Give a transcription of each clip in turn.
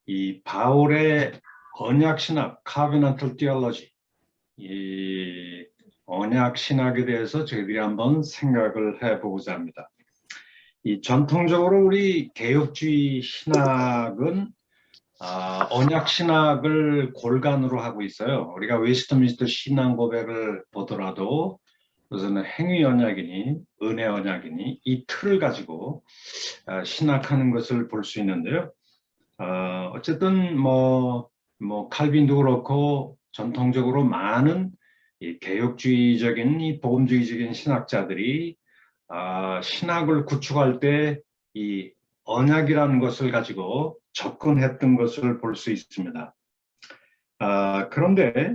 이 바울의 언약 신학, covenantal theology, 이 언약 신학에 대해서 저희들이 한번 생각을 해보고자 합니다. 이 전통적으로 우리 개혁주의 신학은 언약 신학을 골간으로 하고 있어요. 우리가 웨스트민스터 신앙 고백을 보더라도 우선은 행위 언약이니 은혜 언약이니 이 틀을 가지고 신학하는 것을 볼 수 있는데요. 어쨌든 칼빈도 그렇고 전통적으로 많은 이 개혁주의적인 이 복음주의적인 신학자들이 신학을 구축할 때 이 언약이라는 것을 가지고 접근했던 것을 볼 수 있습니다. 그런데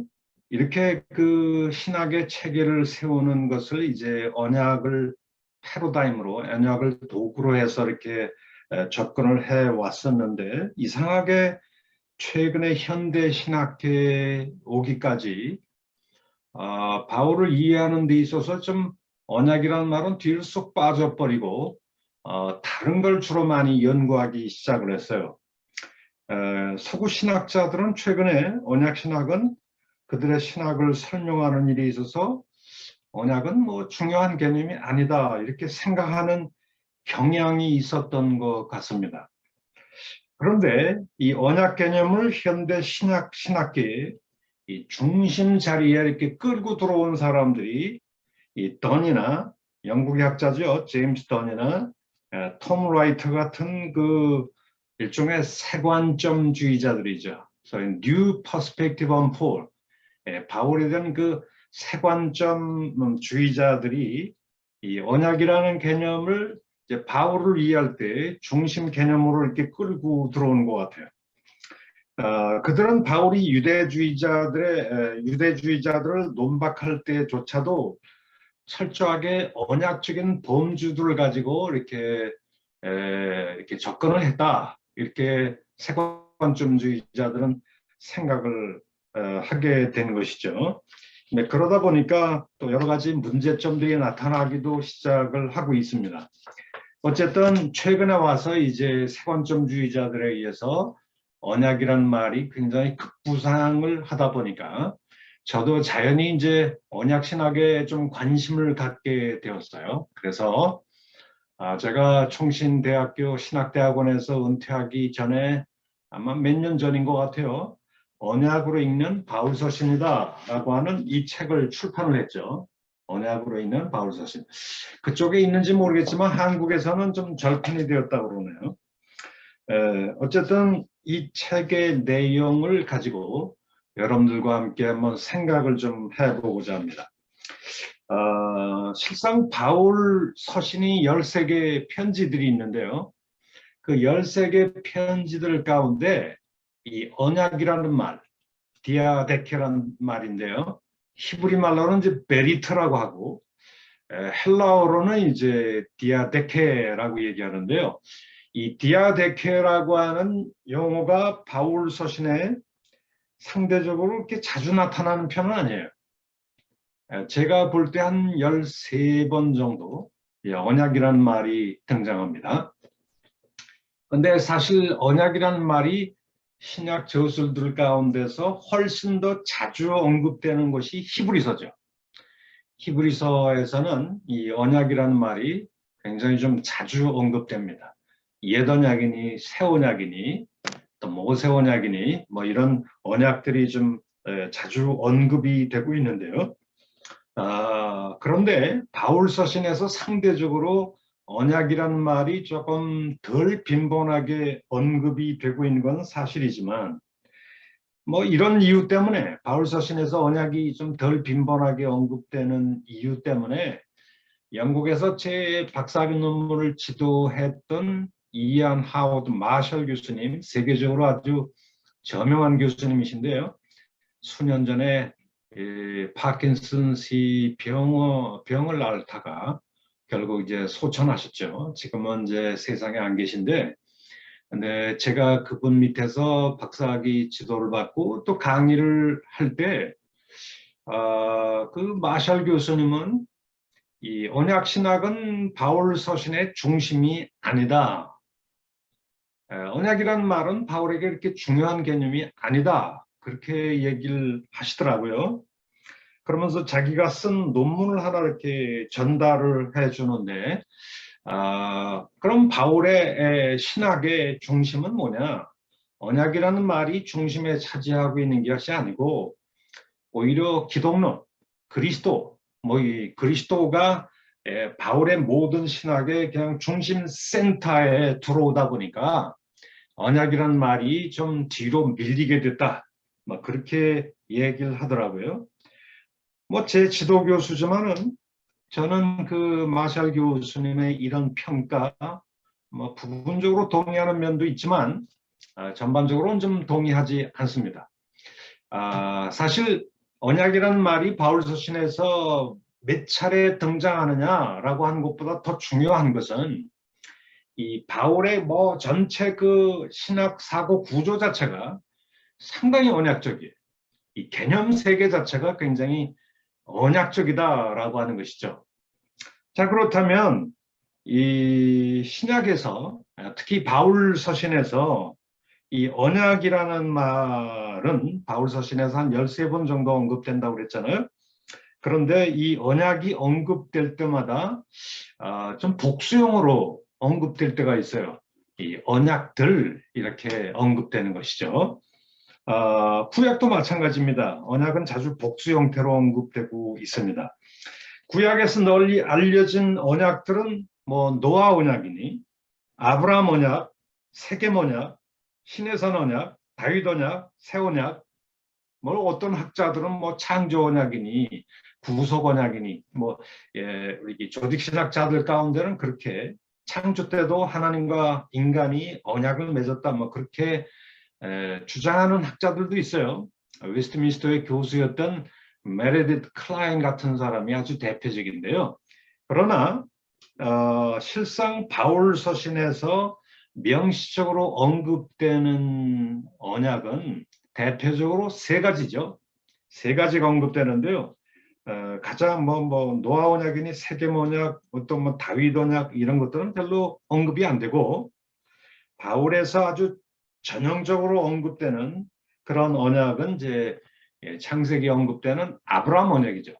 이렇게 그 신학의 체계를 세우는 것을 이제 언약을 패러다임으로, 언약을 도구로 해서 이렇게 접근을 해 왔었는데, 이상하게 최근에 현대 신학계에 오기까지 바울을 이해하는 데 있어서 좀 언약이라는 말은 뒤로 쏙 빠져버리고 다른 걸 주로 많이 연구하기 시작을 했어요. 서구 신학자들은 최근에 언약 신학은 그들의 신학을 설명하는 일에 있어서 언약은 뭐 중요한 개념이 아니다 이렇게 생각하는 경향이 있었던 것 같습니다. 그런데 이 언약 개념을 현대 신학계의 이 중심 자리에 이렇게 끌고 들어온 사람들이 이 던이나 영국의 학자죠. 제임스 던이나 톰 라이터 같은 그 일종의 세관점주의자들이죠. 소위 New Perspective on Paul, 바울에 대한 그 세관점주의자들이 이 언약이라는 개념을 이제 바울을 이해할 때 중심 개념으로 이렇게 끌고 들어오는 것 같아요. 그들은 바울이 유대주의자들을 논박할 때조차도 철저하게 언약적인 범주들을 가지고 이렇게 접근을 했다. 이렇게 세관점주의자들은 생각을 하게 된 것이죠. 네, 그러다 보니까 또 여러 가지 문제점들이 나타나기도 시작을 하고 있습니다. 어쨌든 최근에 와서 이제 세관점주의자들에 의해서 언약이라는 말이 굉장히 급부상을 하다 보니까 저도 자연히 이제 언약 신학에 좀 관심을 갖게 되었어요. 그래서 제가 총신대학교 신학대학원에서 은퇴하기 전에 아마 몇 년 전인 것 같아요. 언약으로 읽는 바울서신이다 라고 하는 이 책을 출판을 했죠. 언약으로 읽는 바울서신. 그쪽에 있는지 모르겠지만 한국에서는 좀 절판이 되었다고 그러네요. 어쨌든 이 책의 내용을 가지고 여러분들과 함께 한번 생각을 좀 해보고자 합니다. 실상 바울 서신이 13개 편지들이 있는데요. 그 13개 편지들 가운데 이 언약이라는 말, 디아데케라는 말인데요. 히브리 말로는 이제 베리트라고 하고 헬라어로는 이제 디아데케라고 얘기하는데요. 이 디아데케라고 하는 용어가 바울 서신에 상대적으로 이렇게 자주 나타나는 편은 아니에요. 제가 볼 때 한 13번 정도 언약이라는 말이 등장합니다. 근데 사실 언약이라는 말이 신약 저술들 가운데서 훨씬 더 자주 언급되는 것이 히브리서죠. 히브리서에서는 이 언약이라는 말이 굉장히 좀 자주 언급됩니다. 옛 언약이니 새 언약이니 또 모세 언약이니 뭐 이런 언약들이 좀 자주 언급이 되고 있는데요. 그런데 바울 서신에서 상대적으로 언약이라는 말이 조금 덜 빈번하게 언급이 되고 있는 건 사실이지만 뭐 이런 이유 때문에 바울 서신에서 언약이 좀 덜 빈번하게 언급되는 이유 때문에 영국에서 제 박사학위 논문을 지도했던 이안 하워드 마셜 교수님, 세계적으로 아주 저명한 교수님이신데요. 수년 전에 파킨슨시 병을 앓다가 결국 이제 소천하셨죠. 지금은 이제 세상에 안 계신데, 근데 제가 그분 밑에서 박사학위 지도를 받고 또 강의를 할 때, 그 마셜 교수님은 이 언약 신학은 바울 서신의 중심이 아니다. 언약이라는 말은 바울에게 이렇게 중요한 개념이 아니다. 그렇게 얘기를 하시더라고요. 그러면서 자기가 쓴 논문을 하나 이렇게 전달을 해주는데, 그럼 바울의 신학의 중심은 뭐냐? 언약이라는 말이 중심에 차지하고 있는 것이 아니고 오히려 기독론, 그리스도, 이 그리스도가 바울의 모든 신학의 그냥 중심 센터에 들어오다 보니까 언약이라는 말이 좀 뒤로 밀리게 됐다. 그렇게 얘기를 하더라고요. 제 지도 교수지만은 저는 그 마샬 교수님의 이런 평가 부분적으로 동의하는 면도 있지만 전반적으로는 좀 동의하지 않습니다. 사실 언약이라는 말이 바울 서신에서 몇 차례 등장하느냐라고 하는 것보다 더 중요한 것은 이 바울의 전체 그 신학 사고 구조 자체가 상당히 언약적이에요. 이 개념 세계 자체가 굉장히 언약적이다라고 하는 것이죠. 자, 그렇다면 이 신약에서 특히 바울 서신에서 이 언약이라는 말은 바울 서신에서 한 13번 정도 언급된다고 그랬잖아요. 그런데 이 언약이 언급될 때마다 좀 복수형으로 언급될 때가 있어요. 이 언약들 이렇게 언급되는 것이죠. 구약도 마찬가지입니다. 언약은 자주 복수 형태로 언급되고 있습니다. 구약에서 널리 알려진 언약들은 노아 언약이니 아브라함 언약, 세겜 언약, 시내산 언약, 다윗 언약, 새 언약, 어떤 학자들은 창조 언약이니 구속 언약이니 우리 조직 신학자들 가운데는 그렇게 창조 때도 하나님과 인간이 언약을 맺었다 그렇게 주장하는 학자들도 있어요. 웨스트민스터의 교수였던 메레디트 클라인 같은 사람이 아주 대표적인데요. 그러나 실상 바울 서신에서 명시적으로 언급되는 언약은 대표적으로 세 가지죠. 세 가지가 언급되는데요. 가장 노아 언약이니 세겜 언약, 어떤 다윗 언약 이런 것들은 별로 언급이 안 되고 바울에서 아주 전형적으로 언급되는 그런 언약은 이제 창세기 언급되는 아브라함 언약이죠.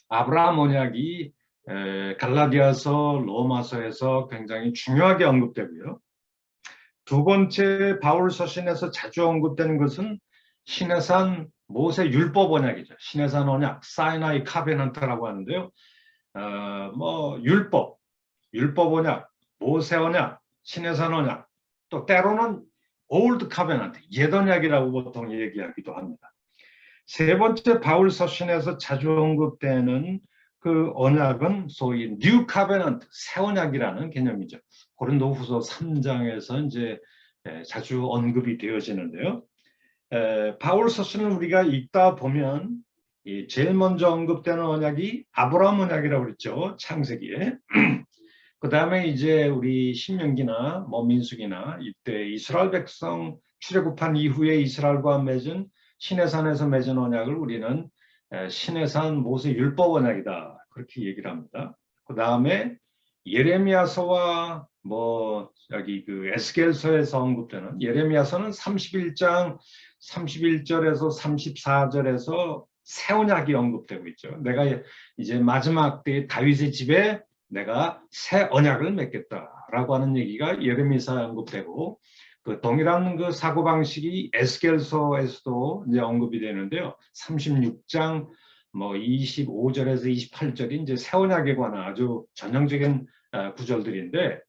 아브라함 언약이 갈라디아서, 로마서에서 굉장히 중요하게 언급되고요. 두 번째 바울 서신에서 자주 언급되는 것은 시내산 모세 율법 언약이죠. 시내산 언약, 사이나이 카베넌트라고 하는데요. 율법 언약, 모세 언약, 시내산 언약, 또 때로는 올드 카베넌트, 옛 언약이라고 보통 얘기하기도 합니다. 세 번째 바울 서신에서 자주 언급되는 그 언약은 소위 뉴 카베넌트, 새 언약이라는 개념이죠. 고린도후서 3장에서 이제 자주 언급이 되어지는데요. 바울 서신을 우리가 읽다 보면 제일 먼저 언급되는 언약이 아브라함 언약이라고 그랬죠. 창세기에. 그 다음에 이제 우리 신명기나 민수기나 이때 이스라엘 백성 출애굽한 이후에 이스라엘과 맺은 시내산에서 맺은 언약을 우리는 시내산 모세 율법 언약이다 그렇게 얘기를 합니다. 그 다음에 예레미야서와 여기 그 에스겔서에서 언급되는 예레미야서는 31장 31절에서 34절에서 새 언약이 언급되고 있죠. 내가 이제 마지막 때 다윗의 집에 내가 새 언약을 맺겠다라고 하는 얘기가 예레미야서에 언급되고 그 동일한 그 사고 방식이 에스겔서에서도 이제 언급이 되는데요. 36장 25절에서 28절이 이제 새 언약에 관한 아주 전형적인 구절들인데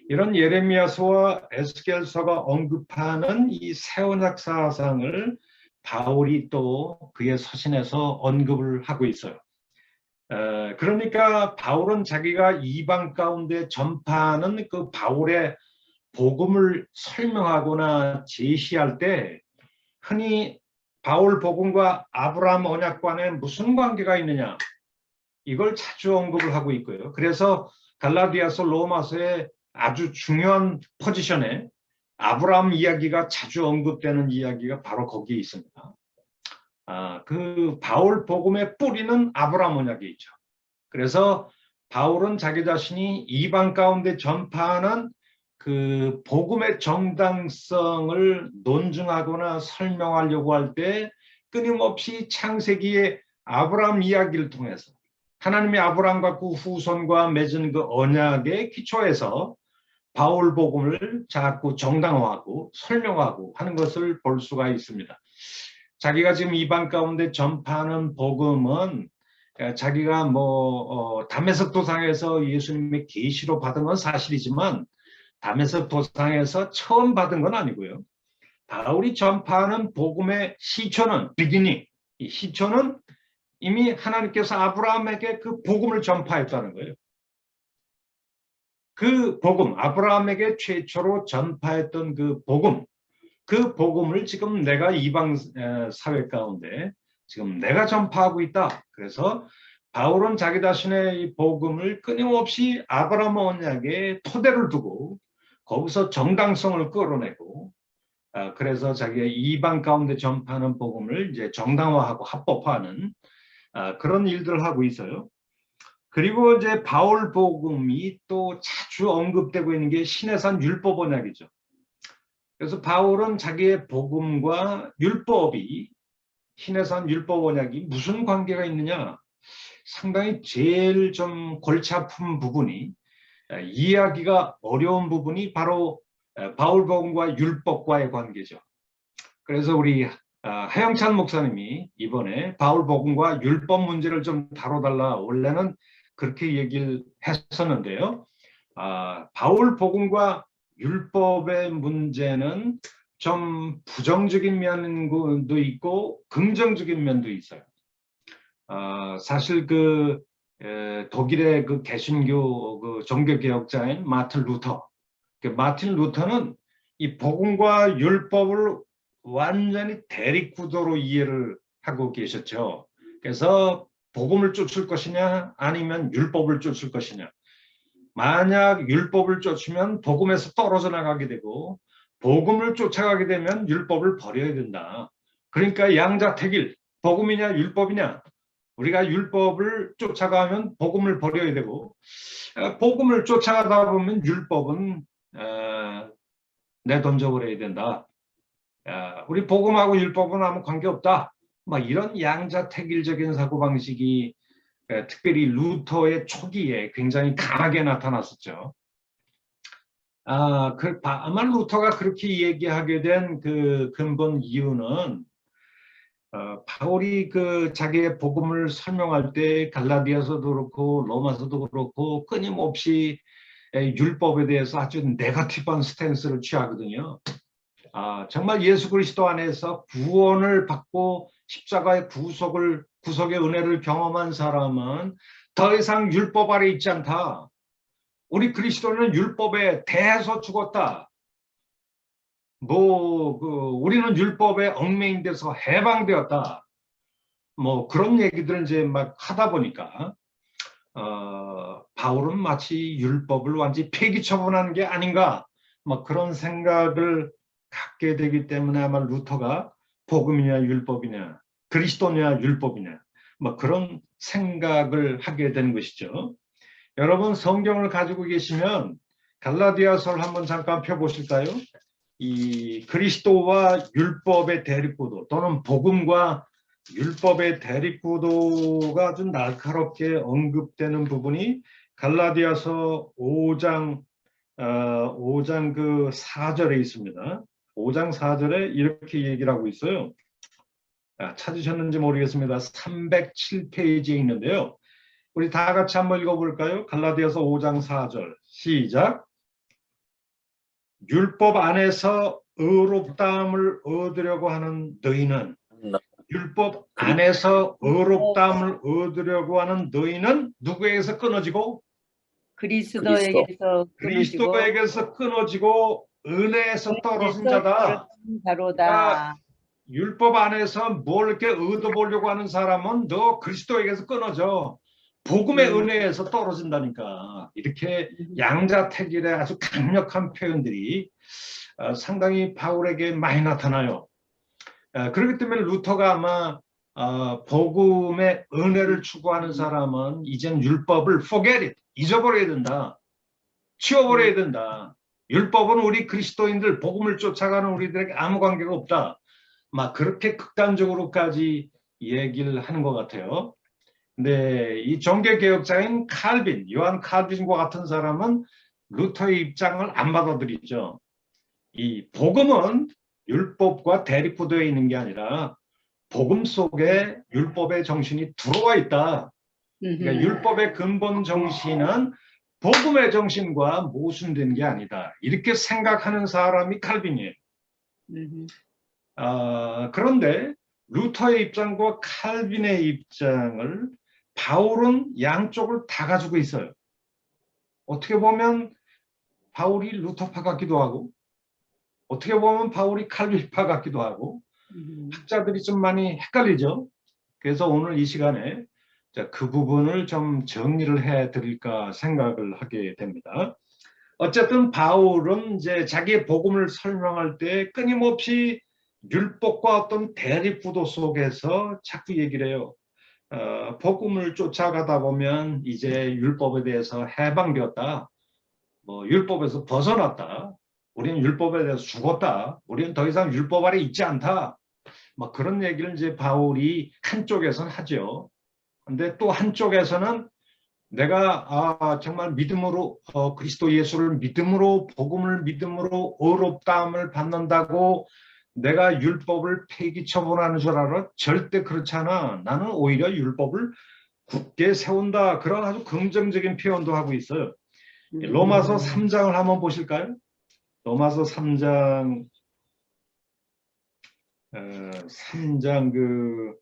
이런 예레미야서와 에스겔서가 언급하는 이 새 언약 사상을 바울이 또 그의 서신에서 언급을 하고 있어요. 그러니까 바울은 자기가 이방 가운데 전파하는 그 바울의 복음을 설명하거나 제시할 때 흔히 바울 복음과 아브라함 언약과는 무슨 관계가 있느냐 이걸 자주 언급을 하고 있고요. 그래서 갈라디아서 로마서의 아주 중요한 포지션에 아브라함 이야기가 자주 언급되는 이야기가 바로 거기에 있습니다. 그 바울 복음의 뿌리는 아브라함 언약에 있죠. 그래서 바울은 자기 자신이 이방 가운데 전파하는 그 복음의 정당성을 논증하거나 설명하려고 할 때 끊임없이 창세기의 아브라함 이야기를 통해서 하나님이 아브라함과 그 후손과 맺은 그 언약의 기초에서 바울 복음을 자꾸 정당화하고 설명하고 하는 것을 볼 수가 있습니다. 자기가 지금 이방 가운데 전파하는 복음은 자기가 다메섹 도상에서 예수님의 계시로 받은 건 사실이지만 다메섹 도상에서 처음 받은 건 아니고요. 바울이 전파하는 복음의 시초는 이 시초는 이미 하나님께서 아브라함에게 그 복음을 전파했다는 거예요. 그 복음, 아브라함에게 최초로 전파했던 그 복음을 지금 내가 이방 사회 가운데 지금 내가 전파하고 있다. 그래서 바울은 자기 자신의 이 복음을 끊임없이 아브라함 언약에 토대를 두고 거기서 정당성을 끌어내고 그래서 자기의 이방 가운데 전파하는 복음을 이제 정당화하고 합법화하는 그런 일들을 하고 있어요. 그리고 이제 바울 복음이 또 자주 언급되고 있는 게 신해산 율법 언약이죠. 그래서 바울은 자기의 복음과 율법이 신해산 율법 언약이 무슨 관계가 있느냐? 상당히 제일 좀 골치 아픈 부분이 이해하기가 어려운 부분이 바로 바울 복음과 율법과의 관계죠. 그래서 우리 하영찬 목사님이 이번에 바울 복음과 율법 문제를 좀 다뤄달라 원래는 그렇게 얘기를 했었는데요. 바울 복음과 율법의 문제는 좀 부정적인 면도 있고 긍정적인 면도 있어요. 사실 그 독일의 그 개신교 그 종교개혁자인 마틴 루터는 이 복음과 율법을 완전히 대립구도로 이해를 하고 계셨죠. 그래서 복음을 쫓을 것이냐 아니면 율법을 쫓을 것이냐. 만약 율법을 쫓으면 복음에서 떨어져 나가게 되고 복음을 쫓아가게 되면 율법을 버려야 된다. 그러니까 양자택일, 복음이냐 율법이냐. 우리가 율법을 쫓아가면 복음을 버려야 되고 복음을 쫓아가다 보면 율법은 내던져버려야 된다. 우리 복음하고 율법은 아무 관계없다. 막 이런 양자택일적인 사고방식이 특별히 루터의 초기에 굉장히 강하게 나타났었죠. 아마 루터가 그렇게 얘기하게 된 그 근본 이유는 바울이 그 자기의 복음을 설명할 때 갈라디아서도 그렇고 로마서도 그렇고 끊임없이 율법에 대해서 아주 네거티브한 스탠스를 취하거든요. 정말 예수 그리스도 안에서 구원을 받고 십자가의 구속의 은혜를 경험한 사람은 더 이상 율법 아래 있지 않다. 우리 그리스도는 율법에 대해서 죽었다. 우리는 율법에 얽매인돼서 해방되었다. 그런 얘기들을 이제 막 하다 보니까 바울은 마치 율법을 완전히 폐기 처분하는 게 아닌가. 그런 생각을 갖게 되기 때문에 아마 루터가 복음이냐 율법이냐 그리스도냐 율법이냐 그런 생각을 하게 된 것이죠. 여러분 성경을 가지고 계시면 갈라디아서를 한번 잠깐 펴보실까요? 이 그리스도와 율법의 대립구도 또는 복음과 율법의 대립구도가 아주 날카롭게 언급되는 부분이 갈라디아서 5장 그 4절에 있습니다. 5장 4절에 이렇게 얘기를 하고 있어요. 찾으셨는지 모르겠습니다. 307페이지에 있는데요. 우리 다 같이 한번 읽어볼까요? 갈라디아서 5장 4절 시작. 율법 안에서 의롭다함을 얻으려고 하는 너희는 율법 안에서 의롭다함을 얻으려고 하는 너희는 누구에게서 끊어지고 그리스도에게서 끊어지고 은혜에서 떨어진 자다. 그러니까 율법 안에서 뭘 이렇게 얻어보려고 하는 사람은 너 그리스도에게서 끊어져. 복음의 은혜에서 떨어진다니까. 이렇게 양자택일의 아주 강력한 표현들이 상당히 바울에게 많이 나타나요. 그렇기 때문에 루터가 아마 복음의 은혜를 추구하는 사람은 이젠 율법을 forget it, 잊어버려야 된다. 치워버려야 된다. 율법은 우리 그리스도인들 복음을 쫓아가는 우리들에게 아무 관계가 없다. 막 그렇게 극단적으로까지 얘기를 하는 것 같아요. 근데 이 종교개혁자인 칼빈, 요한 칼빈과 같은 사람은 루터의 입장을 안 받아들이죠. 이 복음은 율법과 대립구도에 있는 게 아니라 복음 속에 율법의 정신이 들어와 있다. 그러니까 율법의 근본 정신은 복음의 정신과 모순된 게 아니다. 이렇게 생각하는 사람이 칼빈이에요. 그런데 루터의 입장과 칼빈의 입장을 바울은 양쪽을 다 가지고 있어요. 어떻게 보면 바울이 루터파 같기도 하고 어떻게 보면 바울이 칼빈파 같기도 하고 학자들이 좀 많이 헷갈리죠. 그래서 오늘 이 시간에 그 부분을 좀 정리를 해 드릴까 생각을 하게 됩니다. 어쨌든 바울은 이제 자기의 복음을 설명할 때 끊임없이 율법과 어떤 대립구도 속에서 자꾸 얘기를 해요. 복음을 쫓아가다 보면 이제 율법에 대해서 해방되었다. 뭐 율법에서 벗어났다. 우리는 율법에 대해서 죽었다. 우리는 더 이상 율법 아래 있지 않다. 막 그런 얘기를 이제 바울이 한쪽에서는 하죠. 근데 또 한쪽에서는 내가 정말 믿음으로 그리스도 예수를 믿음으로 복음을 믿음으로 의롭다함을 받는다고 내가 율법을 폐기 처분하는 줄 알아? 절대 그렇지 않아. 나는 오히려 율법을 굳게 세운다. 그런 아주 긍정적인 표현도 하고 있어요. 로마서 3장을 한번 보실까요? 로마서 3장 3장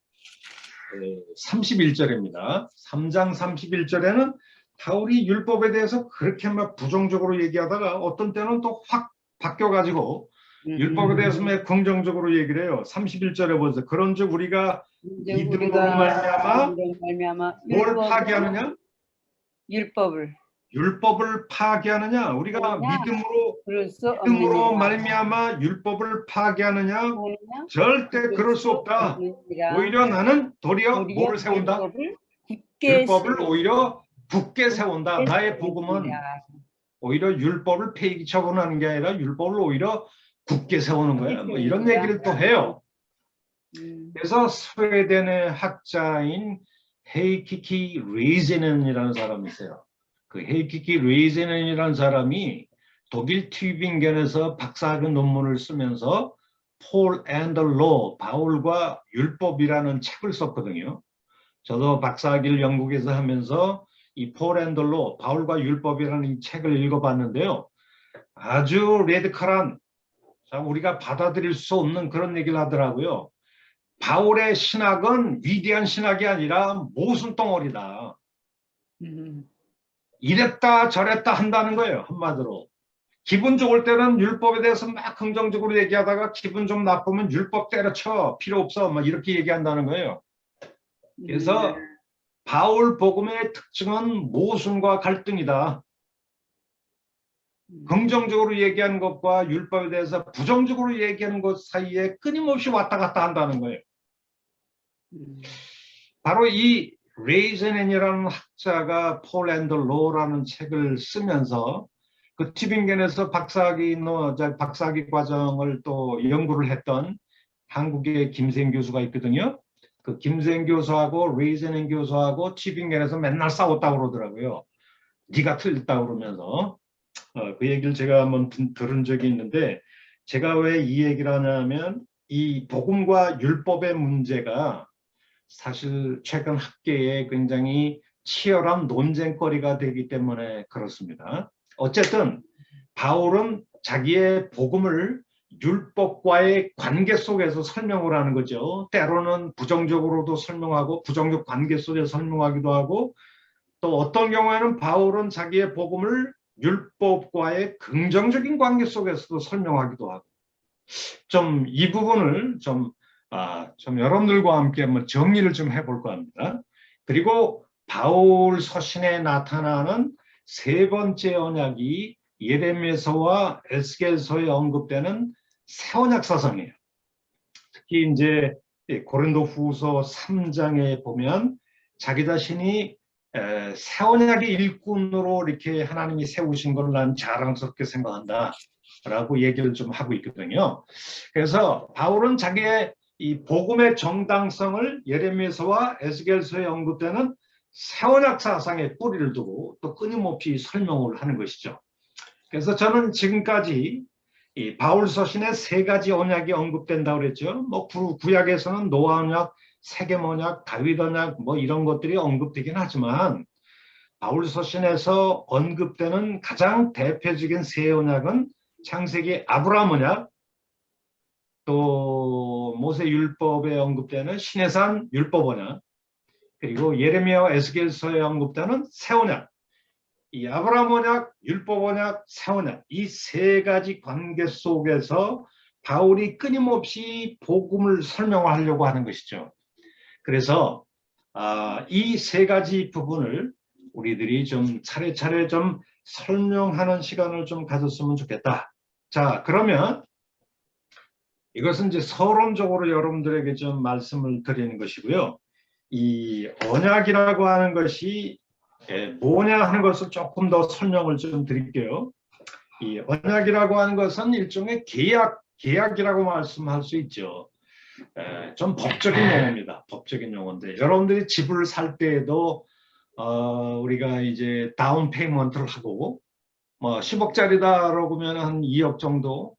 31절입니다. 3장 31절에는 바울이 율법에 대해서 그렇게 막 부정적으로 얘기하다가 어떤 때는 또 확 바뀌어가지고 율법에 대해서 막 긍정적으로 얘기를 해요. 31절에 보세요. 그런즉 우리가 믿음으로 말미암아 뭘 파기하느냐? 율법을 파기하느냐? 우리가 믿음으로 말미암아 율법을 파기하느냐? 절대 그럴 수 없다. 오히려 나는 도리어 뭐를 세운다? 율법을 오히려 굳게 세운다. 나의 복음은 오히려 율법을 폐기 처분하는 게 아니라 율법을 오히려 굳게 세우는 거야. 뭐 이런 얘기를 또 해요. 그래서 스웨덴의 학자인 헤이키키 리제넨이라는 사람이 있어요. 그 헤이키키 리제넨이라는 사람이 독일 튜빙겐에서 박사학위 논문을 쓰면서 폴 앤 더 로, 바울과 율법이라는 책을 썼거든요. 저도 박사학위를 영국에서 하면서 이 폴 앤 더 로, 바울과 율법이라는 이 책을 읽어봤는데요. 아주 레디컬한, 우리가 받아들일 수 없는 그런 얘기를 하더라고요. 바울의 신학은 위대한 신학이 아니라 모순덩어리다. 이랬다 저랬다 한다는 거예요. 한마디로. 기분 좋을 때는 율법에 대해서 막 긍정적으로 얘기하다가 기분 좀 나쁘면 율법 때려쳐. 필요 없어. 막 이렇게 얘기한다는 거예요. 그래서 바울 복음의 특징은 모순과 갈등이다. 긍정적으로 얘기하는 것과 율법에 대해서 부정적으로 얘기하는 것 사이에 끊임없이 왔다 갔다 한다는 거예요. 바로 이 레이제넨이라는 학자가 폴 앤 더 로라는 책을 쓰면서 그 튜빙겐에서 박사학위 과정을 또 연구를 했던 한국의 김생 교수가 있거든요. 그 김생 교수하고 레이제넨 교수하고 튜빙겐에서 맨날 싸웠다고 그러더라고요. 네가 틀렸다고 그러면서 그 얘기를 제가 한번 들은 적이 있는데 제가 왜 이 얘기를 하냐면 이 복음과 율법의 문제가 사실 최근 학계에 굉장히 치열한 논쟁거리가 되기 때문에 그렇습니다. 어쨌든 바울은 자기의 복음을 율법과의 관계 속에서 설명을 하는 거죠. 때로는 부정적으로도 설명하고 부정적 관계 속에서 설명하기도 하고 또 어떤 경우에는 바울은 자기의 복음을 율법과의 긍정적인 관계 속에서도 설명하기도 하고 좀 이 부분을 좀 여러분들과 함께 한번 정리를 좀 해볼까 합니다. 그리고 바울 서신에 나타나는 세 번째 언약이 예레미야서와 에스겔서에 언급되는 새 언약 사상이에요. 특히 이제 고린도후서 3장에 보면 자기 자신이 새 언약의 일꾼으로 이렇게 하나님이 세우신 걸 난 자랑스럽게 생각한다 라고 얘기를 좀 하고 있거든요. 그래서 바울은 자기의 이 복음의 정당성을 예레미야서와 에스겔서에 언급되는 새 언약 사상에 뿌리를 두고 또 끊임없이 설명을 하는 것이죠. 그래서 저는 지금까지 이 바울 서신에 세 가지 언약이 언급된다고 그랬죠. 뭐 구약에서는 노아 언약, 세겜 언약, 다윗 언약 뭐 이런 것들이 언급되긴 하지만 바울 서신에서 언급되는 가장 대표적인 세 언약은 창세기 아브라함 언약, 또 모세 율법에 언급되는 시내산 율법 언약, 그리고 예레미야와 에스겔서에 언급되는 새 언약. 이 아브라함 언약, 율법 언약, 새 언약 이 세 가지 관계 속에서 바울이 끊임없이 복음을 설명하려고 하는 것이죠. 그래서 이 세 가지 부분을 우리들이 좀 차례차례 좀 설명하는 시간을 좀 가졌으면 좋겠다. 자, 그러면 이것은 이제 서론적으로 여러분들에게 좀 말씀을 드리는 것이고요. 이 언약이라고 하는 것이 뭐냐 하는 것을 조금 더 설명을 좀 드릴게요. 이 언약이라고 하는 것은 일종의 계약이라고 말씀할 수 있죠. 좀 법적인 용어입니다. 법적인 용어인데 여러분들이 집을 살 때에도 우리가 이제 다운 페이먼트를 하고 뭐 10억짜리다라고 하면 한 2억 정도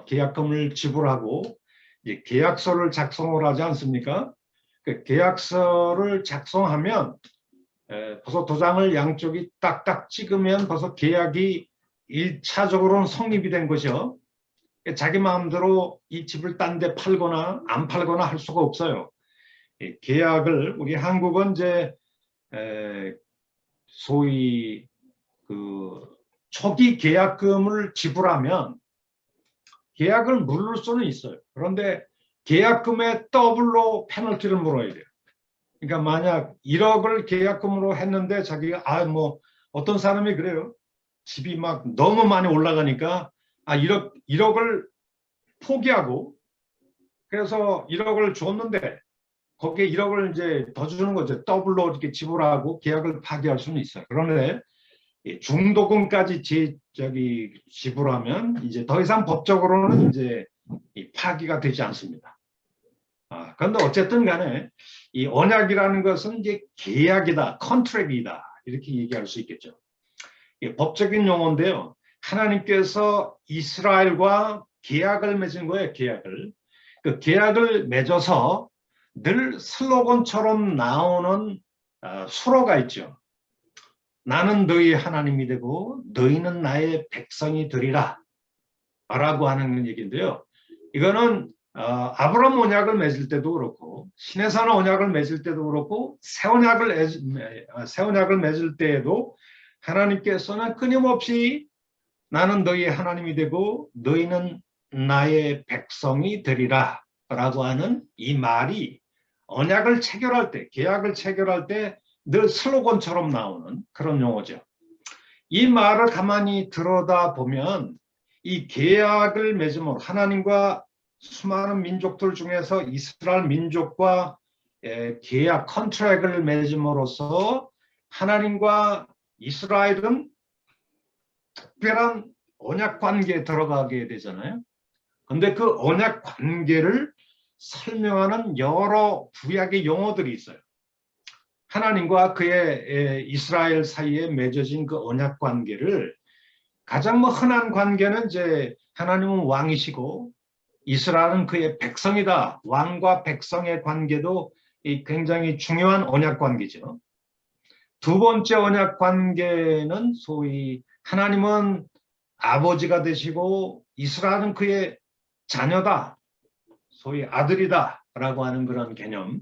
계약금을 지불하고 이제 계약서를 작성을 하지 않습니까? 그 계약서를 작성하면 벌써 도장을 양쪽이 딱딱 찍으면 벌써 계약이 1차적으로는 성립이 된 것이요. 자기 마음대로 이 집을 딴 데 팔거나 안 팔거나 할 수가 없어요. 계약을 우리 한국은 이제 소위 그 초기 계약금을 지불하면 계약을 물을 수는 있어요. 그런데 계약금의 더블로 페널티를 물어야 돼요. 그러니까 만약 1억을 계약금으로 했는데 자기가 뭐 어떤 사람이 그래요. 집이 막 너무 많이 올라가니까 1억을 포기하고 그래서 1억을 줬는데 거기에 1억을 이제 더 주는 거죠. 더블로 이렇게 지불하고 계약을 파기할 수는 있어요. 그런데 중도금까지 지불하면 이제 더 이상 법적으로는 이제 파기가 되지 않습니다. 그런데 어쨌든 간에 이 언약이라는 것은 이제 계약이다, 컨트랙이다 이렇게 얘기할 수 있겠죠. 법적인 용어인데요. 하나님께서 이스라엘과 계약을 맺은 거예요. 계약을. 그 계약을 맺어서 늘 슬로건처럼 나오는 수로가 있죠. 나는 너희 하나님이 되고 너희는 나의 백성이 되리라 라고 하는 얘기인데요. 이거는 아브라함 언약을 맺을 때도 그렇고 시내산 언약을 맺을 때도 그렇고 새 언약을 맺을 때에도 하나님께서는 끊임없이 나는 너희의 하나님이 되고 너희는 나의 백성이 되리라 라고 하는 이 말이 언약을 체결할 때, 계약을 체결할 때 늘 슬로건처럼 나오는 그런 용어죠. 이 말을 가만히 들여다보면 이 계약을 맺음으로 하나님과 수많은 민족들 중에서 이스라엘 민족과 계약, 컨트랙을 맺음으로써 하나님과 이스라엘은 특별한 언약 관계에 들어가게 되잖아요. 그런데 그 언약 관계를 설명하는 여러 구약의 용어들이 있어요. 하나님과 그의 이스라엘 사이에 맺어진 그 언약 관계를 가장 흔한 관계는 이제 하나님은 왕이시고 이스라엘은 그의 백성이다. 왕과 백성의 관계도 굉장히 중요한 언약 관계죠. 두 번째 언약 관계는 소위 하나님은 아버지가 되시고 이스라엘은 그의 자녀다. 소위 아들이다 라고 하는 그런 개념.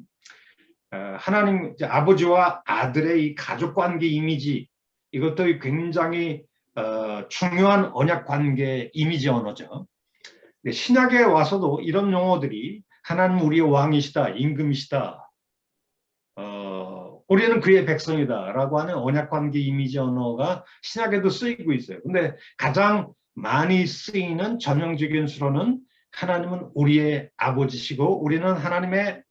하나님 아버지와 아들의 이 가족관계 이미지 이것도 굉장히 중요한 언약관계 이미지 언어죠. 신약에 와서도 이런 용어들이 하나님 우리의 왕이시다, 임금이시다, 우리는 그의 백성이다 라고 하는 언약관계 이미지 언어가 신약에도 쓰이고 있어요. 근데 가장 많이 쓰이는 전형적인 수로는 하나님은 우리의 아버지시고 우리는 하나님의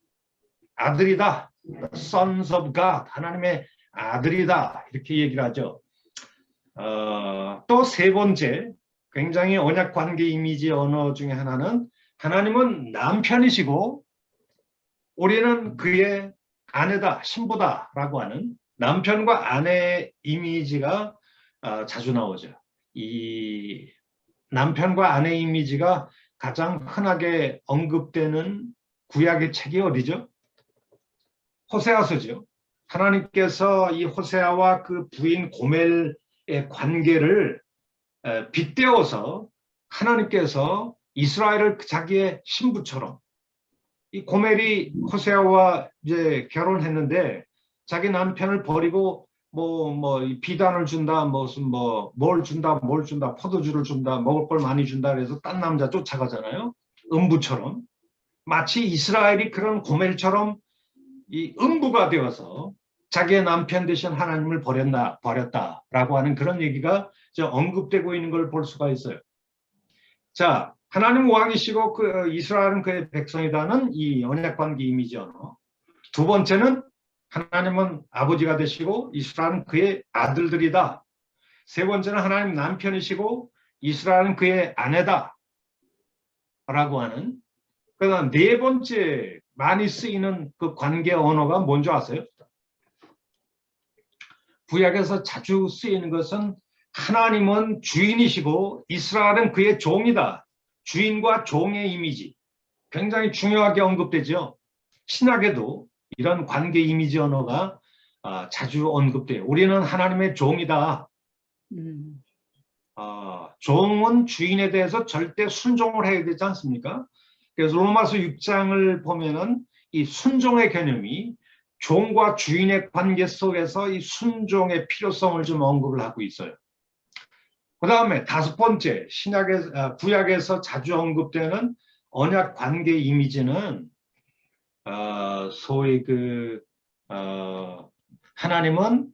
아들이다. Sons of God, 하나님의 아들이다 이렇게 얘기를 하죠. 또 세 번째 굉장히 언약 관계 이미지 언어 중에 하나는 하나님은 남편이시고 우리는 그의 아내다, 신부다라고 하는 남편과 아내의 이미지가 자주 나오죠. 이 남편과 아내 이미지가 가장 흔하게 언급되는 구약의 책이 어디죠? 호세아서죠. 하나님께서 이 호세아와 그 부인 고멜의 관계를 빗대어서 하나님께서 이스라엘을 자기의 신부처럼 이 고멜이 호세아와 이제 결혼했는데 자기 남편을 버리고 비단을 준다 무슨 뭘 준다 포도주를 준다 먹을 걸 많이 준다 그래서 딴 남자 쫓아가잖아요. 음부처럼 마치 이스라엘이 그런 고멜처럼 이 음부가 되어서 자기의 남편 대신 하나님을 버렸다라고 하는 그런 얘기가 언급되고 있는 걸 볼 수가 있어요. 자, 하나님 왕이시고 그 이스라엘은 그의 백성이다는 이 언약관계 이미지 언어. 두 번째는 하나님은 아버지가 되시고 이스라엘은 그의 아들들이다. 세 번째는 하나님 남편이시고 이스라엘은 그의 아내다. 라고 하는. 그다음 네 번째 많이 쓰이는 그 관계 언어가 뭔지 아세요? 구약에서 자주 쓰이는 것은 하나님은 주인이시고 이스라엘은 그의 종이다. 주인과 종의 이미지. 굉장히 중요하게 언급되죠. 신약에도 이런 관계 이미지 언어가 자주 언급돼요. 우리는 하나님의 종이다. 종은 주인에 대해서 절대 순종을 해야 되지 않습니까? 그래서 로마서 6장을 보면은 이 순종의 개념이 종과 주인의 관계 속에서 이 순종의 필요성을 좀 언급을 하고 있어요. 그 다음에 다섯 번째 구약에서 자주 언급되는 언약 관계 이미지는 소위 하나님은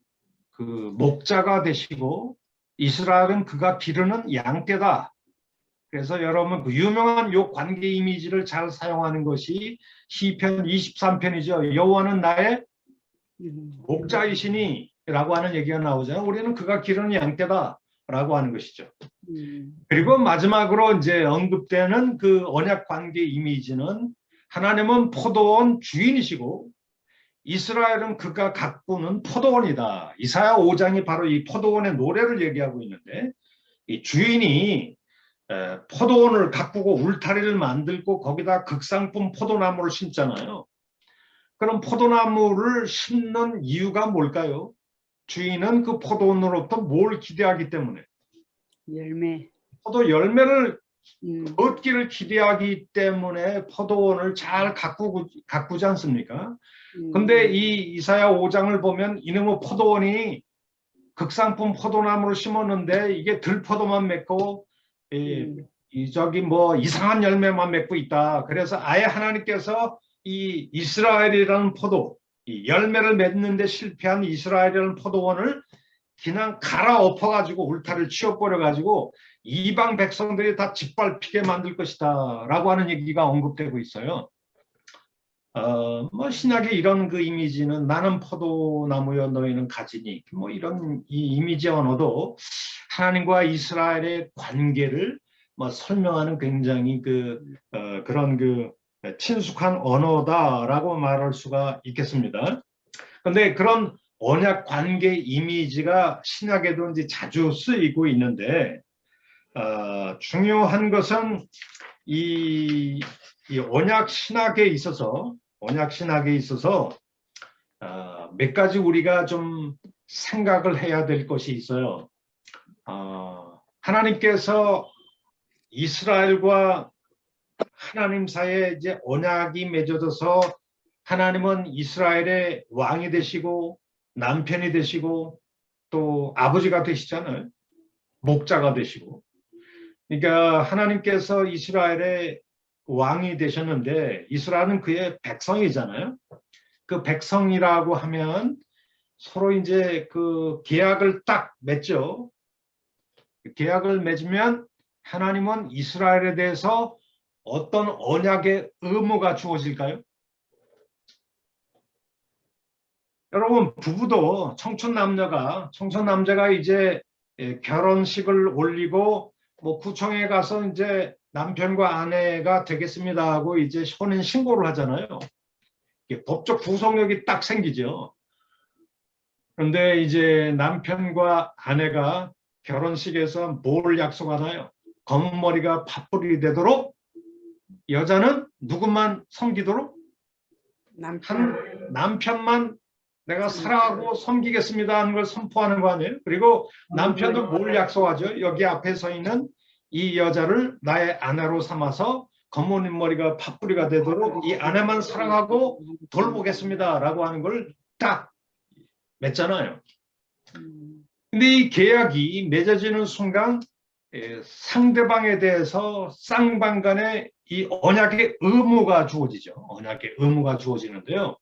그 목자가 되시고 이스라엘은 그가 기르는 양떼다. 그래서 여러분 그 유명한 요 관계 이미지를 잘 사용하는 것이 시편 23편이죠. 여호와는 나의 목자이시니 라고 하는 얘기가 나오잖아요. 우리는 그가 기르는 양떼다 라고 하는 것이죠. 그리고 마지막으로 이제 언급되는 그 언약 관계 이미지는 하나님은 포도원 주인이시고 이스라엘은 그가 가꾸는 포도원이다. 이사야 5장이 바로 이 포도원의 노래를 얘기하고 있는데 이 주인이 포도원을 가꾸고 울타리를 만들고 거기다 극상품 포도나무를 심잖아요. 그럼 포도나무를 심는 이유가 뭘까요? 주인은 그 포도원으로부터 뭘 기대하기 때문에? 열매. 포도 열매를 얻기를 기대하기 때문에 포도원을 잘 가꾸지 않습니까? 근데 이 이사야 5장을 보면 이놈의 포도원이 극상품 포도나무를 심었는데 이게 들포도만 맺고 저기 이상한 열매만 맺고 있다. 그래서 아예 하나님께서 이 이스라엘이라는 포도, 이 열매를 맺는데 실패한 이스라엘이라는 포도원을 그냥 갈아엎어가지고 울타리를 치워버려가지고 이방 백성들이 다 짓밟히게 만들 것이다 라고 하는 얘기가 언급되고 있어요. 신약의 이런 그 이미지는 나는 포도나무여 너희는 가지니 이런 이 이미지 언어도 하나님과 이스라엘의 관계를 설명하는 굉장히 그런 친숙한 언어다라고 말할 수가 있겠습니다. 그런데 그런 언약 관계 이미지가 신약에도 이제 자주 쓰이고 있는데 중요한 것은 이 언약 신학에 있어서 몇 가지 우리가 좀 생각을 해야 될 것이 있어요. 하나님께서 이스라엘과 하나님 사이에 이제 언약이 맺어져서 하나님은 이스라엘의 왕이 되시고 남편이 되시고 또 아버지가 되시잖아요. 목자가 되시고. 그러니까 하나님께서 이스라엘의 왕이 되셨는데 이스라엘은 그의 백성이잖아요. 그 백성이라고 하면 서로 이제 그 계약을 딱 맺죠. 계약을 맺으면 하나님은 이스라엘에 대해서 어떤 언약의 의무가 주어질까요? 여러분 부부도 청춘 남자가 이제 결혼식을 올리고 뭐 구청에 가서 이제 남편과 아내가 되겠습니다 하고 이제 혼인 신고를 하잖아요. 이게 법적 구속력이 딱 생기죠. 그런데 이제 남편과 아내가 결혼식에서 뭘 약속하나요? 검은 머리가 팥불이 되도록, 여자는 누구만 섬기도록? 남편만 내가 사랑하고 섬기겠습니다 하는 걸 선포하는 거 아니에요? 그리고 남편도 뭘 약속하죠? 여기 앞에 서 있는 이 여자를 나의 아내로 삼아서 검은 머리가 팥뿌리가 되도록 이 아내만 사랑하고 돌보겠습니다 라고 하는 걸 딱 맺잖아요. 근데 이 계약이 맺어지는 순간 상대방에 대해서 쌍방간에 이 언약의 의무가 주어지죠. 언약의 의무가 주어지는데요.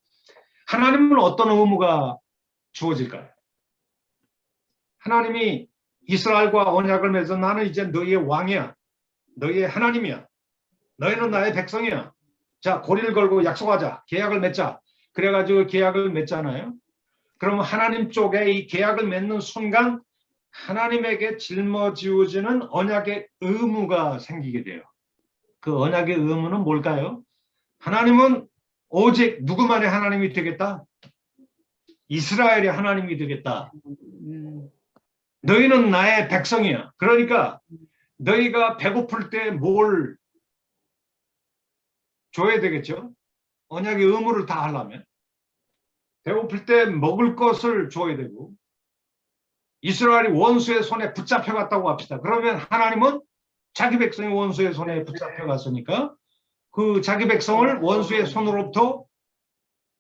하나님은 어떤 의무가 주어질까요? 하나님이 이스라엘과 언약을 맺어 나는 이제 너희의 왕이야. 너희의 하나님이야. 너희는 나의 백성이야. 자, 고리를 걸고 약속하자. 계약을 맺자. 그래가지고 계약을 맺잖아요. 그러면 하나님 쪽에 이 계약을 맺는 순간 하나님에게 짊어지어지는 언약의 의무가 생기게 돼요. 그 언약의 의무는 뭘까요? 하나님은 오직 누구만의 하나님이 되겠다? 이스라엘의 하나님이 되겠다. 너희는 나의 백성이야. 그러니까 너희가 배고플 때 뭘 줘야 되겠죠? 언약의 의무를 다 하려면. 배고플 때 먹을 것을 줘야 되고, 이스라엘이 원수의 손에 붙잡혀갔다고 합시다. 그러면 하나님은 자기 백성이 원수의 손에 붙잡혀갔으니까 그 자기 백성을 원수의 손으로부터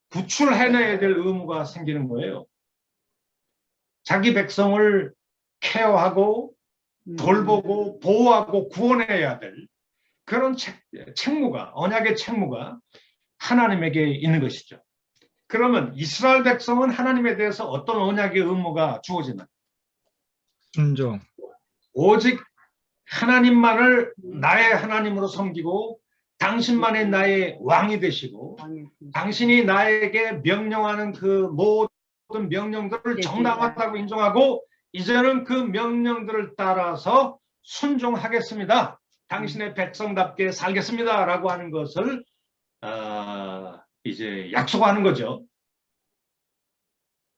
구출해내야 될 의무가 생기는 거예요. 자기 백성을 케어하고 돌보고 보호하고 구원해야 될 그런 책무가, 언약의 책무가 하나님에게 있는 것이죠. 그러면 이스라엘 백성은 하나님에 대해서 어떤 언약의 의무가 주어지나? 순종. 오직 하나님만을 나의 하나님으로 섬기고 당신만이 나의 왕이 되시고 당신이 나에게 명령하는 그 모든 명령들을 정당하다고 인정하고 이제는 그 명령들을 따라서 순종하겠습니다. 당신의 백성답게 살겠습니다 라고 하는 것을 이제 약속하는 거죠.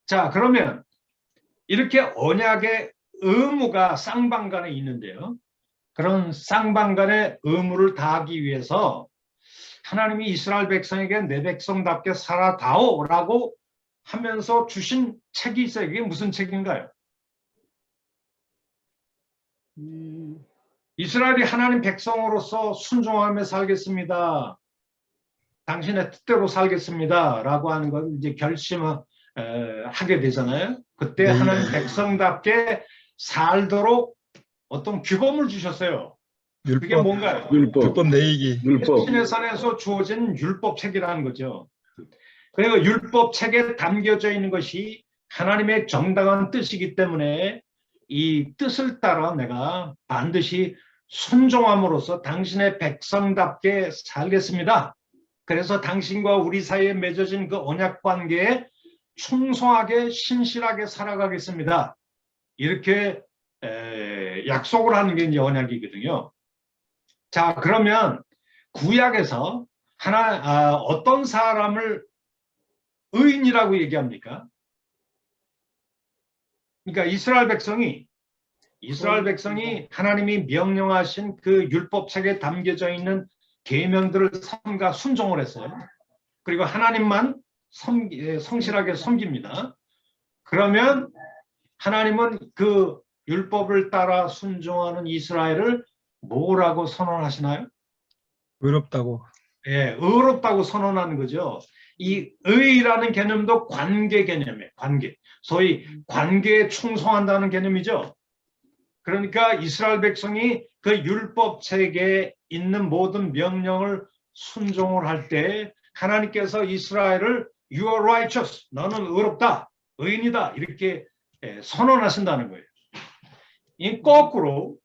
자, 그러면 이렇게 언약의 의무가 쌍방간에 있는데요. 그런 쌍방간의 의무를 다하기 위해서 하나님이 이스라엘 백성에게 내 백성답게 살아다오 라고 하면서 주신 책이 있어요. 이게 무슨 책인가요? 이스라엘이 하나님 백성으로서 순종하며 살겠습니다. 당신의 뜻대로 살겠습니다 라고 하는 걸 이제 결심하게 되잖아요. 그때 네. 하나님 백성답게 살도록 어떤 규범을 주셨어요. 그게 율법. 뭔가요? 율법 내이기. 시내산에서 주어진 율법책이라는 거죠. 그리고 율법책에 담겨져 있는 것이 하나님의 정당한 뜻이기 때문에 이 뜻을 따라 내가 반드시 순종함으로써 당신의 백성답게 살겠습니다. 그래서 당신과 우리 사이에 맺어진 그 언약 관계에 충성하게 신실하게 살아가겠습니다. 이렇게 약속을 하는 게 이제 언약이거든요. 자, 그러면 구약에서 어떤 사람을 의인이라고 얘기합니까? 그러니까 이스라엘 백성이 하나님이 명령하신 그 율법책에 담겨져 있는 계명들을 삼가 순종을 했어요. 그리고 하나님만 성실하게 섬깁니다. 그러면 하나님은 그 율법을 따라 순종하는 이스라엘을 뭐라고 선언하시나요? 의롭다고. 예, 의롭다고 선언하는 거죠. 이 의라는 개념도 관계 개념이에요. 관계. 소위 관계에 충성한다는 개념이죠. 그러니까 이스라엘 백성이 그 율법책에 있는 모든 명령을 순종을 할 때 하나님께서 이스라엘을 You are righteous. 너는 의롭다. 의인이다. 이렇게 선언하신다는 거예요. 이 거꾸로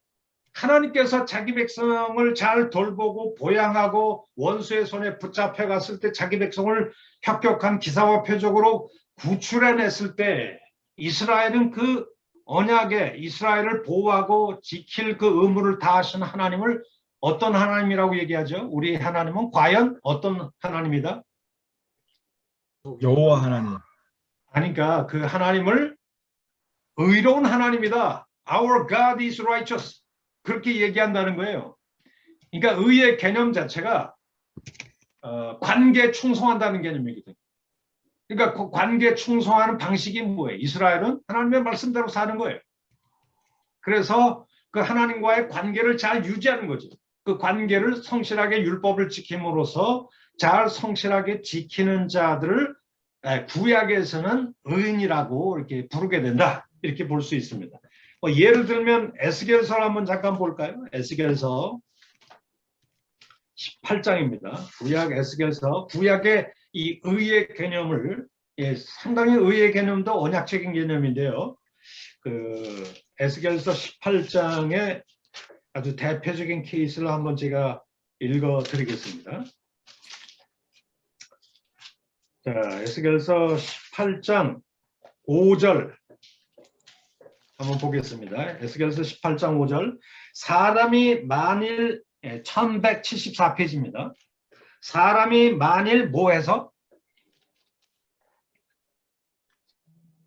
하나님께서 자기 백성을 잘 돌보고 보양하고 원수의 손에 붙잡혀 갔을 때 자기 백성을 혁혁한 기사와 표적으로 구출해냈을 때 이스라엘은 그 언약에 이스라엘을 보호하고 지킬 그 의무를 다하신 하나님을 어떤 하나님이라고 얘기하죠? 우리 하나님은 과연 어떤 하나님이다? 여호와 하나님. 그러니까 그 하나님을 의로운 하나님이다. Our God is righteous. 그렇게 얘기한다는 거예요. 그러니까 의의 개념 자체가 관계에 충성한다는 개념이거든요. 그러니까 그 관계에 충성하는 방식이 뭐예요? 이스라엘은 하나님의 말씀대로 사는 거예요. 그래서 그 하나님과의 관계를 잘 유지하는 거죠. 그 관계를 성실하게 율법을 지킴으로써 잘 성실하게 지키는 자들을 구약에서는 의인이라고 이렇게 부르게 된다. 이렇게 볼 수 있습니다. 예를 들면 에스겔서를 한번 잠깐 볼까요? 에스겔서 18장입니다. 구약 에스겔서, 구약의 이 의의 개념을 상당히 의의 개념도 언약적인 개념인데요. 그 에스겔서 18장의 아주 대표적인 케이스를 한번 제가 읽어드리겠습니다. 자, 에스겔서 18장 5절 한번 보겠습니다. 에스겔서 18장 5절. 사람이 만일 1174페이지입니다. 사람이 만일 뭐해서?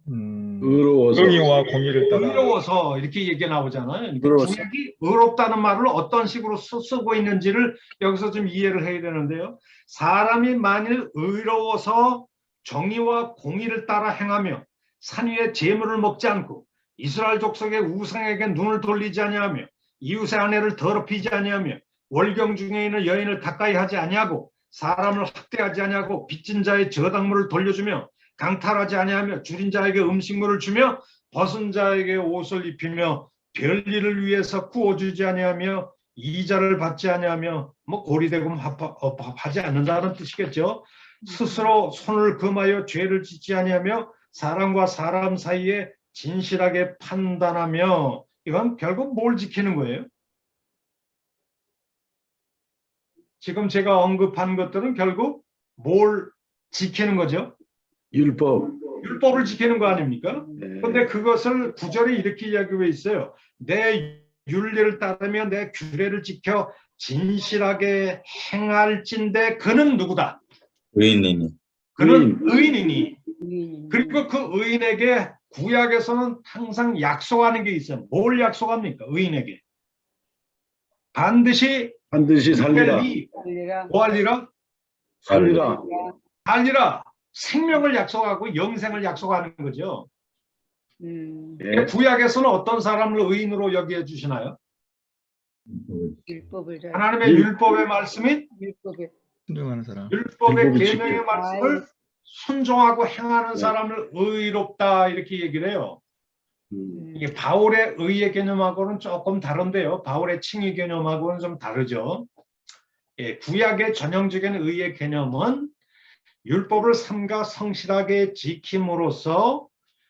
의로워서. 의와 공의를 따라. 의로워서 이렇게 얘기 나오잖아요. 의로워서. 구약이 의롭다는 말을 어떤 식으로 쓰고 있는지를 여기서 좀 이해를 해야 되는데요. 사람이 만일 의로워서 정의와 공의를 따라 행하며 산 위에 재물을 먹지 않고 이스라엘 족속의 우상에게 눈을 돌리지 아니하며 이웃의 아내를 더럽히지 아니하며 월경 중에 있는 여인을 가까이 하지 아니하고 사람을 학대하지 아니하고 빚진 자의 저당물을 돌려주며 강탈하지 아니하며 줄인 자에게 음식물을 주며 벗은 자에게 옷을 입히며 별일을 위해서 구워주지 아니하며 이자를 받지 아니하며 뭐 고리대금 합하지 않는다는 뜻이겠죠. 스스로 손을 금하여 죄를 짓지 아니하며 사람과 사람 사이에 진실하게 판단하며 이건 결국 뭘 지키는 거예요? 지금 제가 언급한 것들은 결국 뭘 지키는 거죠? 율법. 율법을 지키는 거 아닙니까? 네. 그런데 그것을 구절에 이렇게 이야기하고 있어요. 내 윤리를 따르며 내 규례를 지켜 진실하게 행할진대 그는 누구다? 의인이니. 그는 의인이니. 의인이니. 그리고 그 의인에게 구약에서는 항상 약속하는 게 있어요. 뭘 약속합니까? 의인에게. 반드시 살리라. 살리라. 뭐 할리라? 살리라. 살리라. 생명을 약속하고 영생을 약속하는 거죠. 예. 구약에서는 어떤 사람을 의인으로 여겨 주시나요? 율법을 잘 하나님의 율법의 말씀인 율법에 순종하는 사람. 율법의 율법을 계명의 지켜. 말씀을 순종하고 행하는 네. 사람을 의롭다 이렇게 얘기를 해요. 이게 바울의 의의 개념하고는 조금 다른데요. 바울의 칭의 개념하고는 좀 다르죠. 구약의 전형적인 의의 개념은 율법을 삼가 성실하게 지킴으로써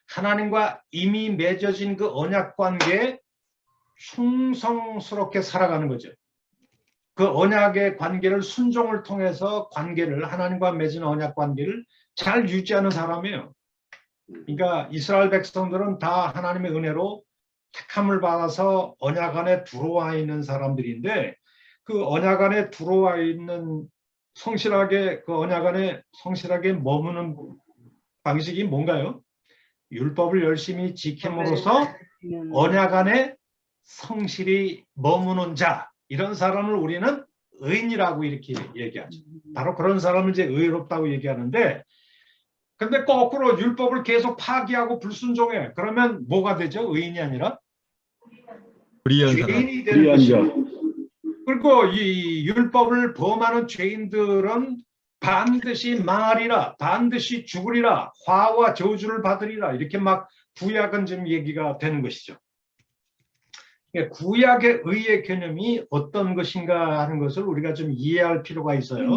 하나님과 이미 맺어진 그 언약 관계에 충성스럽게 살아가는 거죠. 그 언약의 관계를 순종을 통해서 관계를 하나님과 맺은 언약 관계를 잘 유지하는 사람이에요. 그러니까 이스라엘 백성들은 다 하나님의 은혜로 택함을 받아서 언약 안에 들어와 있는 사람들인데 그 언약 안에 들어와 있는 성실하게 그 언약 안에 성실하게 머무는 방식이 뭔가요? 율법을 열심히 지킴으로써 언약 안에 성실히 머무는 자 이런 사람을 우리는 의인이라고 이렇게 얘기하죠. 바로 그런 사람을 이제 의롭다고 얘기하는데 근데 거꾸로 율법을 계속 파기하고 불순종해. 그러면 뭐가 되죠? 의인이 아니라 불의한 사람. 죄인이 되는 불의한 자. 것이고 그리고 이 율법을 범하는 죄인들은 반드시 망하리라, 반드시 죽으리라, 화와 저주를 받으리라 이렇게 막 구약은 지금 얘기가 되는 것이죠. 구약의 의의 개념이 어떤 것인가 하는 것을 우리가 좀 이해할 필요가 있어요.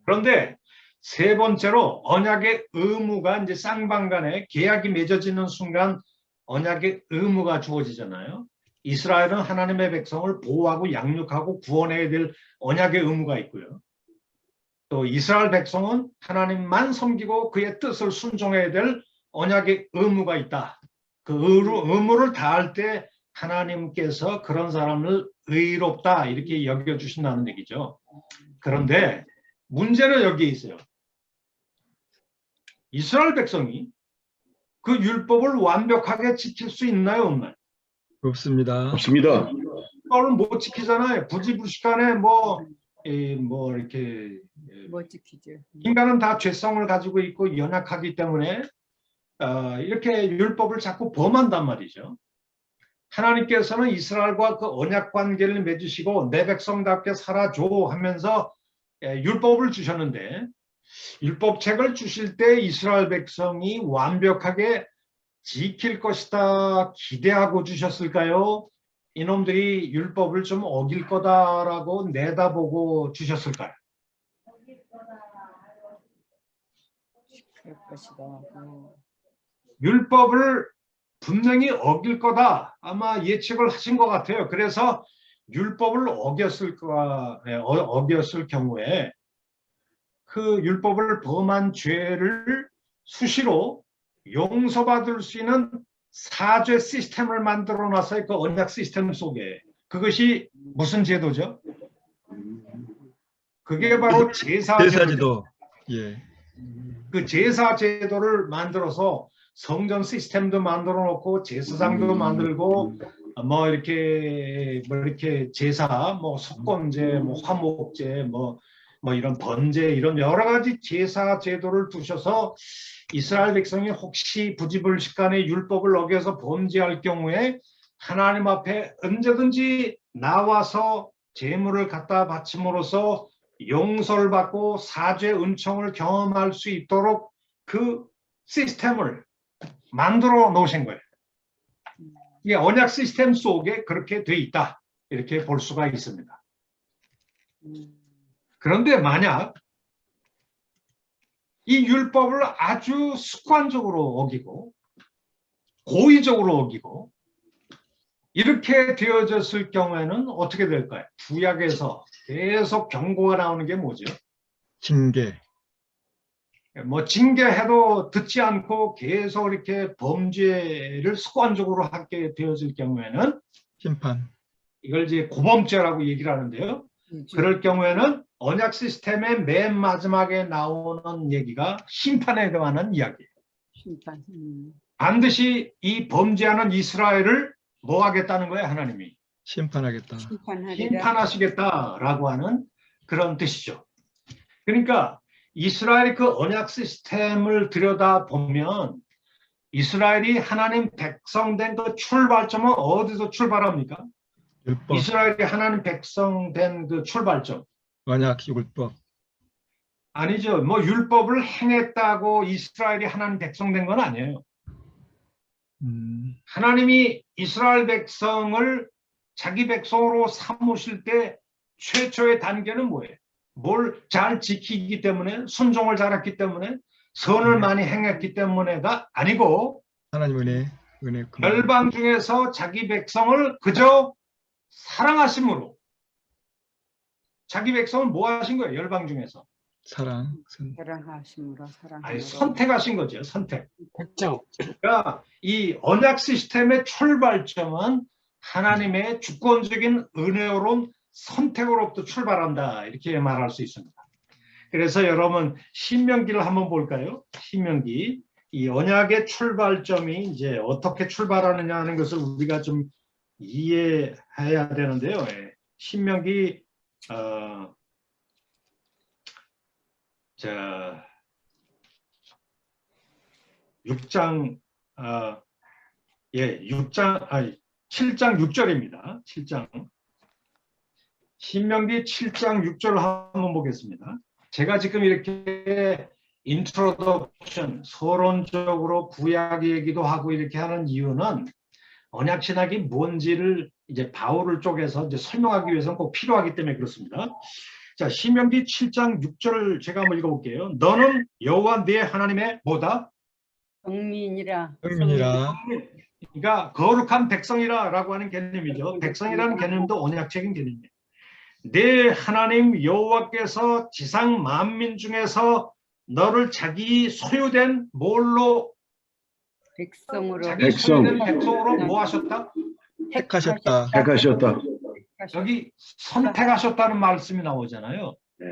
그런데 세 번째로 언약의 의무가 이제 쌍방간에 계약이 맺어지는 순간 언약의 의무가 주어지잖아요. 이스라엘은 하나님의 백성을 보호하고 양육하고 구원해야 될 언약의 의무가 있고요. 또 이스라엘 백성은 하나님만 섬기고 그의 뜻을 순종해야 될 언약의 의무가 있다. 그 의무를 다할 때 하나님께서 그런 사람을 의롭다 이렇게 여겨주신다는 얘기죠. 그런데 문제는 여기에 있어요. 이스라엘 백성이 그 율법을 완벽하게 지킬 수 있나요, 없나요? 없습니다. 없습니다. 그걸 못 지키잖아요. 부지불식간에 뭐 이렇게 못 지키죠. 인간은 다 죄성을 가지고 있고 연약하기 때문에 이렇게 율법을 자꾸 범한단 말이죠. 하나님께서는 이스라엘과 그 언약 관계를 맺으시고 내 백성답게 살아줘 하면서 율법을 주셨는데 율법책을 주실 때 이스라엘 백성이 완벽하게 지킬 것이다 기대하고 주셨을까요? 이놈들이 율법을 좀 어길 거다라고 내다보고 주셨을까요? 그럴 것이다. 율법을 분명히 어길 거다 아마 예측을 하신 것 같아요. 그래서 율법을 어겼을 경우에 그 율법을 범한 죄를 수시로 용서받을 수 있는 사죄 시스템을 만들어 놨어요. 그 언약 시스템 속에. 그것이 무슨 제도죠? 그게 바로 제사제도죠. 제사지도. 예. 그 제사 제도를 만들어서 성전 시스템도 만들어 놓고 제사장도 만들고 뭐 이렇게 제사 뭐 속건제 뭐 화목제 뭐 이런 번제 이런 여러 가지 제사 제도를 두셔서 이스라엘 백성이 혹시 부지불식간에 율법을 어겨서 범죄할 경우에 하나님 앞에 언제든지 나와서 제물을 갖다 바침으로써 용서를 받고 사죄 은총을 경험할 수 있도록 그 시스템을 만들어 놓으신 거예요. 이게 언약 시스템 속에 그렇게 돼 있다. 이렇게 볼 수가 있습니다. 그런데 만약 이 율법을 아주 습관적으로 어기고 고의적으로 어기고 이렇게 되어졌을 경우에는 어떻게 될까요? 구약에서 계속 경고가 나오는 게 뭐죠? 징계. 뭐 징계해도 듣지 않고 계속 이렇게 범죄를 습관적으로 하게 되어질 경우에는 심판. 이걸 이제 고범죄라고 얘기를 하는데요. 그럴 경우에는 언약 시스템의 맨 마지막에 나오는 얘기가 심판에 관한 이야기예요. 심판. 반드시 이 범죄하는 이스라엘을 뭐 하겠다는 거예요, 하나님이? 심판하겠다. 심판하시겠다라고 하는 그런 뜻이죠. 그러니까 이스라엘이 그 언약 시스템을 들여다보면 이스라엘이 하나님 백성 된 그 출발점은 어디서 출발합니까? 율법. 이스라엘이 하나님 백성 된 그 출발점. 언약 율법. 아니죠. 뭐 율법을 행했다고 이스라엘이 하나님 백성 된 건 아니에요. 하나님이 이스라엘 백성을 자기 백성으로 삼으실 때 최초의 단계는 뭐예요? 뭘 잘 지키기 때문에, 순종을 잘했기 때문에, 선을 많이 행했기 때문에가 아니고 하나님 은혜. 열방 중에서 자기 백성을 그저 사랑하심으로. 자기 백성은 뭐 하신 거예요? 열방 중에서. 사랑하심으로. 아니, 선택하신 거죠. 선택. 백정. 그러니까 이 언약 시스템의 출발점은 하나님의 주권적인 은혜로운 선택으로부터 출발한다. 이렇게 말할 수 있습니다. 그래서 여러분 신명기를 한번 볼까요? 신명기. 이 언약의 출발점이 이제 어떻게 출발하느냐 하는 것을 우리가 좀 이해해야 되는데요. 신명기 7장 6절입니다. 7장. 신명기 7장 6절을 한번 보겠습니다. 제가 지금 이렇게 인트로덕션, 서론적으로 구약 얘기도 하고 이렇게 하는 이유는 언약 신학이 뭔지를 이제 바울을 쪽에서 이제 설명하기 위해서는 꼭 필요하기 때문에 그렇습니다. 자, 신명기 7장 6절을 제가 한번 읽어볼게요. 너는 여호와 네 하나님의 뭐다? 성민이라. 그러니까 거룩한 백성이라라고 하는 개념이죠. 백성이라는 개념도 언약적인 개념이에요. 내 하나님 여호와께서 지상 만민 중에서 너를 자기 소유된 뭘로 백성으로 자기 백성. 소유된 백성으로 뭐 하셨다? 택하셨다. 택하셨다. 여기 선택하셨다는 말씀이 나오잖아요. 네.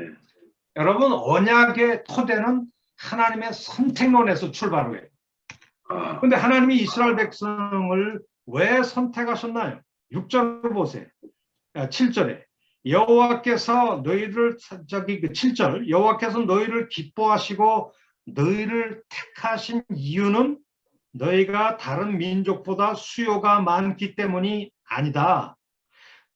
여러분 언약의 토대는 하나님의 선택론에서 출발을 해요. 아, 그런데 하나님이 이스라엘 백성을 왜 선택하셨나요? 6절을 보세요. 7절에 여호와께서 너희를 저기 그 7절 여호와께서 너희를 기뻐하시고 너희를 택하신 이유는 너희가 다른 민족보다 수요가 많기 때문이 아니다.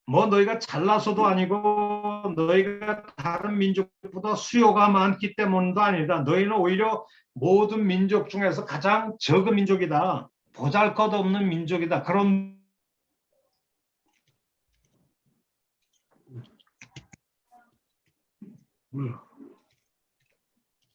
뭐 너희가 잘나서도 아니고 너희가 다른 민족보다 수요가 많기 때문도 아니다. 너희는 오히려 모든 민족 중에서 가장 적은 민족이다. 보잘것없는 민족이다. 그런 뭐야?